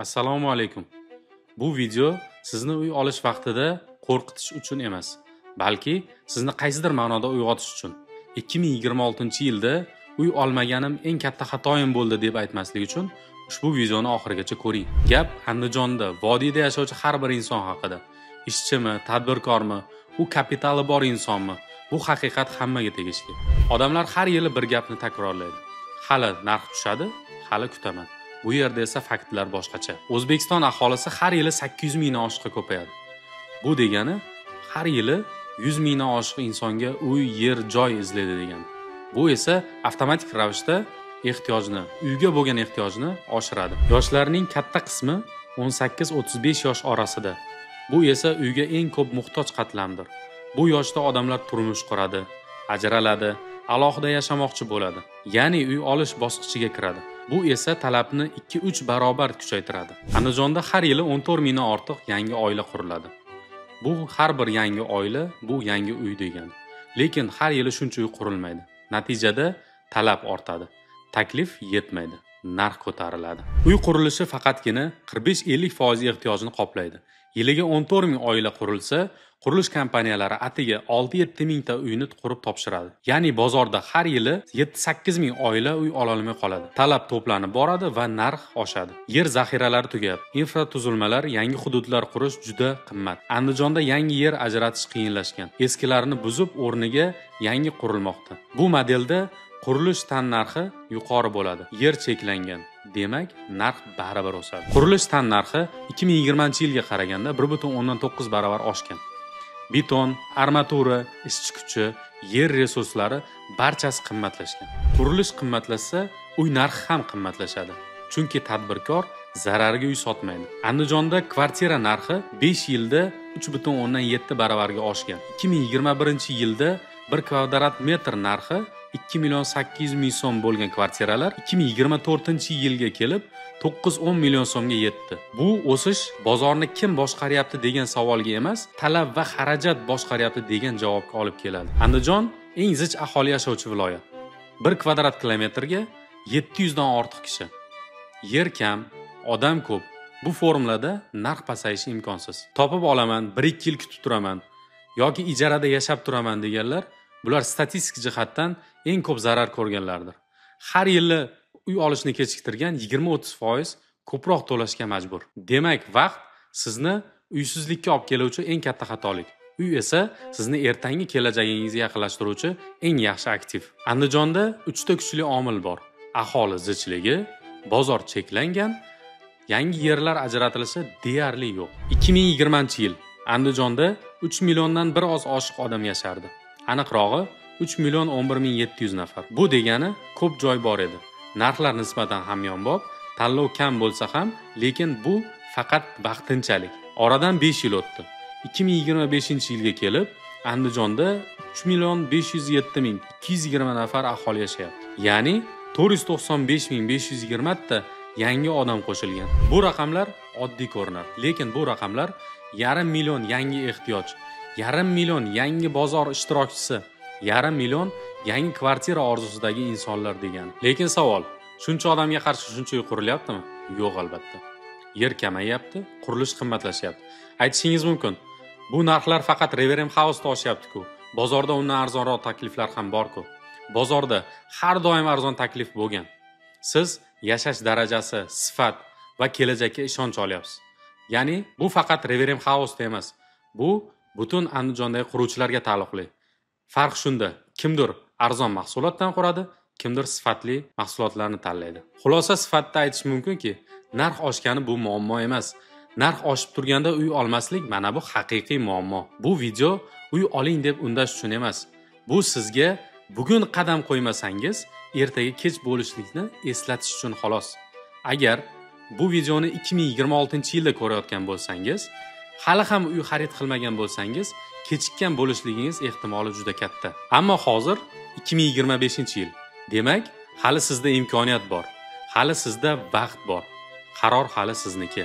Assalomu alaykum. Bu video sizni uy olish vaqtida qo'rqitish uchun emas, balki sizni qaysidir ma'noda uyg'otish uchun. 2026-yilda uy olmaganim eng katta xatoyim bo'ldi deb aytmaslik uchun ushbu videoni oxirigacha ko'ring. Gap Andijonda vodiyda yashovchi har bir inson haqida. Ishchimi, tadbirkormi, u kapitali bor insonmi? Bu haqiqat hammaga tegishli. Odamlar har yili bir gapni takrorlaydi. Hali narx tushadi, hali kutaman. Bu yerda esa faktlar boshqacha. O'zbekiston aholisi har yili 800 mingdan oshiqqa ko'payadi. Bu degani har yili 100 mingdan oshiq insonga uy, yer, joy izlaydi degani. Bu esa avtomatik ravishda uyga bo'lgan ehtiyojni oshiradi. Yoshlarning katta qismi 18-35 yosh orasida. Bu esa uyga eng ko'p muhtoj qatlamdir. Bu yoshda odamlar turmush quradi, ajraladi, alohida yashamoqchi bo'ladi. Ya'ni uy olish bosqichiga kiradi. Bu esa talabni 2-3 barobar kuchaytiradi. Andijonda har yili 14 mingdan ortiq yangi oila quriladi. Bu har bir yangi oila, bu yangi uy degani. Lekin har yili shuncha uy qurilmaydi. Natijada talab ortadi. Taklif yetmaydi. Narx ko'tariladi. Uy qurilishi faqatgina 45-50% ehtiyojni qoplaydi. Yiliga 14 ming oila qurilsa, qurilish kompaniyalari atiga 6-7 mingta uyni qurib topshiradi. Ya'ni bozorda har yili 7-8 ming oila uy ola olmay qoladi. Talab to'planib boradi va narx oshadi. Yer zaxiralari tugab, infratuzilmalar, yangi hududlar qurish juda qimmat. Andijonda yangi yer ajratish qiyinlashgan. Eskilarini buzib, o'rniga yangi qurilmoqda. Bu modelda qurilish tan narxi yuqori bo'ladi. Yer cheklangan. Demak, narx baribir o'sadi. Qurilish tan narxi 2020-yilga qaraganda 1.9 barobar oshgan. Beton, armatura, ishchi kuchi, yer resurslari barchasi qimmatlashgan. Qurilish qimmatlashsa, uy narxi ham qimmatlashadi. Chunki tadbirkor zararga uy sotmaydi. Andijonda kvartira narxi 5 yilda 3.7 barobarga oshgan. 2021-yilda 1 kvadrat metr narxi 2.800.000 so'm bo'lgan kvartiralar 2024-yilga kelib 9-10 million so'mga yetdi. Bu o'sish bozorni kim boshqaryapti degan savolga emas, talab va xarajat boshqaryapti degan javobga olib keladi. Andijon eng zich aholi yashovchi viloyat. 1 kvadrat kilometrga 700 dan ortiq kishi. Yer kam, odam ko'p. Bu formulada narx pasayishi imkonsiz. Topib olaman, 1-2 yil kutib turaman yoki ijarada yashab turaman deganlar bular statistik jihatdan eng ko'p zarar ko'rganlardir. Har yili uy olishni kechiktirgan 20-30% ko'proq to'lashga majbur. Demak, vaqt sizni uysizlikka olib keluvchi eng katta xatolik. Uy esa sizni ertangi kelajagingizga yaqinlashtiruvchi eng yaxshi aktiv. Andijonda 3 ta kuchli omil bor. Aholi zichligi, bozor cheklangan, yangi yerlar ajratilishi deyarli yo'q. 2020-yil Andijonda 3 milliondan bir oz oshiq odam yashardi. Aniqrog'i 3.11.700 nafar. Bu degani ko'p joy bor edi. Narxlar nisbatan hamyonbop, tanlov kam bo'lsa ham, lekin bu faqat vaqtinchalik. Oradan 5 yil o'tdi. 2025-yilga kelib, Andijonda 3.507.220 nafar aholi yashayapti. Ya'ni 495.520 ta yangi odam qo'shilgan. Bu raqamlar oddiy ko'rinadi, lekin bu raqamlar 1,5 million yangi ehtiyoj, 1,5 million yangi bozor ishtirokchisi, 1,5 million yangi kvartira orzusidagi insonlar degani. Lekin savol, shuncha odamga qarshi shuncha uy qurilyaptimi? Yo'q albatta. Yer kamayapti, qurilish qimmatlashyapti. Aytishingiz mumkin, bu narxlar faqat Reverem House oshyapti-ku. Bozorda undan arzonroq takliflar ham bor-ku. Bozorda har doim arzon taklif bo'lgan. Siz yashash darajasi, sifat va kelajakka ishonch olyapsiz. Ya'ni bu faqat Reverem House emas. Bu butun Andijondagi quruvchilarga taalluqli. Farq shunda, kimdir arzon mahsulotdan quradi, kimdir sifatli mahsulotlarni tanlaydi. Xulosa sifatida aytish mumkinki, narx oshgani bu muammo emas. Narx oshib turganda uy olmaslik mana bu haqiqiy muammo. Bu video uy oling deb undash uchun emas. Bu sizga bugun qadam qo'ymasangiz, ertaga kech bo'lishlikni eslatish uchun xolos. Agar bu videoni 2026-yilda ko'rayotgan bo'lsangiz, hali ham uy xarid qilmagan bo'lsangiz, kechikkan bo'lishligingiz ehtimoli juda katta. Ammo hozir 2025-yil. Demak, hali sizda imkoniyat bor. Hali sizda vaqt bor. Qaror hali sizniki.